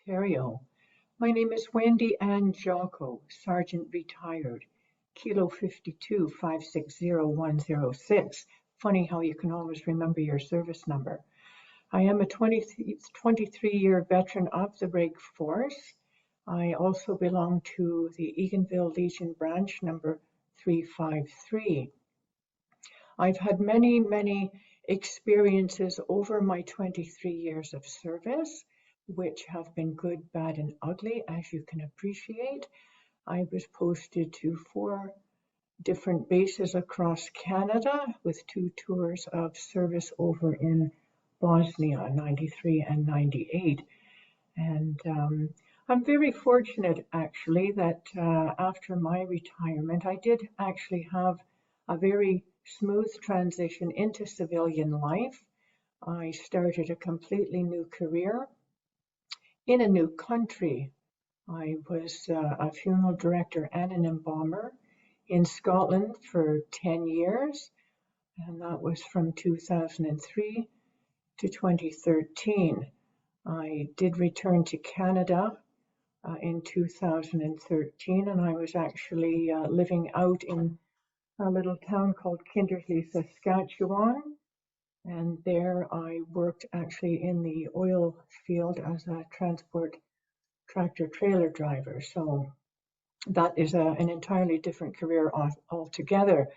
Ontario. My name is Wendy Jocko, Sergeant Retired, Kilo 52 560106. Funny how you can always remember your service number. I am a 23-year veteran of the Reg Force. I also belong to the Eganville Legion branch number 353. I've had many experiences over my 23 years of service, which have been good, bad, and ugly, as you can appreciate. I was posted to 4 different bases across Canada with 2 tours of service over in Bosnia, 93 and 98. And I'm very fortunate, actually, that after my retirement, I did actually have a very smooth transition into civilian life. I started a completely new career in a new country. I was a funeral director and an embalmer in Scotland for 10 years, and that was from 2003 to 2013. I did return to Canada in 2013, and I was actually living out in a little town called Kindersley, Saskatchewan. And there I worked actually in the oil field as a transport tractor trailer driver. So that is an entirely different career altogether.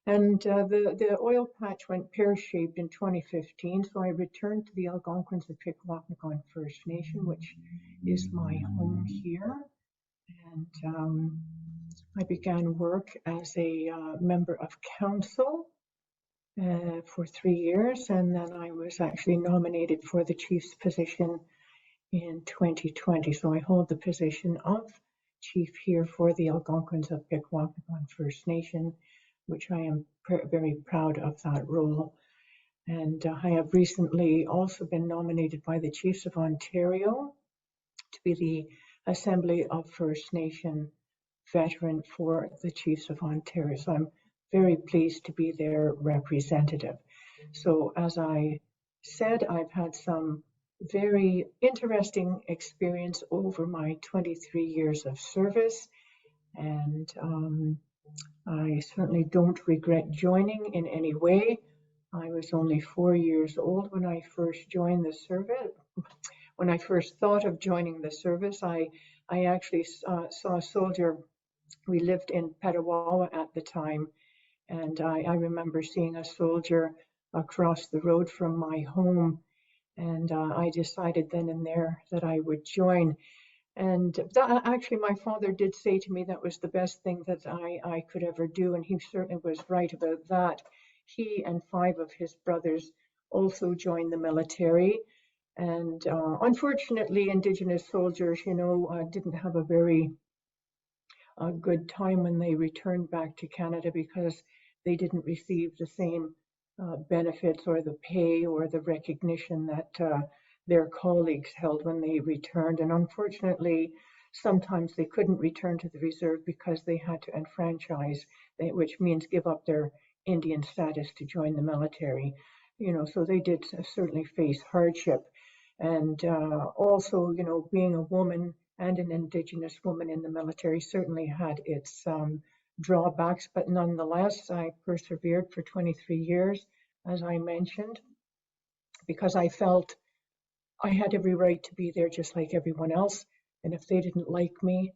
And the oil patch went pear-shaped in 2015, so I returned to the Algonquins of Pikwakanagan First Nation, which is my home here. And I began work as a member of council for 3 years, and then I was actually nominated for the chief's position in 2020. So I hold the position of chief here for the Algonquins of Pikwakanagan First Nation, which I am very proud of that role. And I have recently also been nominated by the Chiefs of Ontario to be the Assembly of First Nation veteran for the Chiefs of Ontario. So I'm very pleased to be their representative. So as I said, I've had some very interesting experience over my 23 years of service, and I certainly don't regret joining in any way. I was only 4 years old when I first joined the service. When I first thought of joining the service, I actually saw a soldier. We lived in Petawawa at the time, and I remember seeing a soldier across the road from my home, and I decided then and there that I would join. And that, actually, my father did say to me that was the best thing that I could ever do, and he certainly was right about that. He and 5 of his brothers also joined the military, and unfortunately, Indigenous soldiers, didn't have a very good time when they returned back to Canada because they didn't receive the same benefits or the pay or the recognition that their colleagues held when they returned. And unfortunately, sometimes they couldn't return to the reserve because they had to enfranchise, which means give up their Indian status to join the military. So they did certainly face hardship. And also, being a woman and an Indigenous woman in the military certainly had its drawbacks, but nonetheless, I persevered for 23 years, as I mentioned, because I felt I had every right to be there just like everyone else. And if they didn't like me,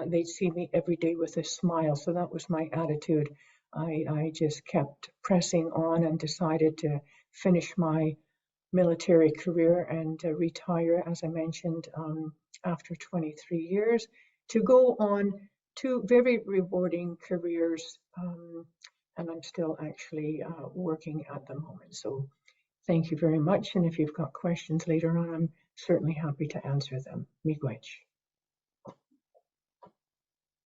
they'd see me every day with a smile. So that was my attitude. I just kept pressing on and decided to finish my military career and retire, as I mentioned, after 23 years, to go on 2 very rewarding careers, and I'm still actually working at the moment. So thank you very much, and if you've got questions later on, I'm certainly happy to answer them. Miigwech.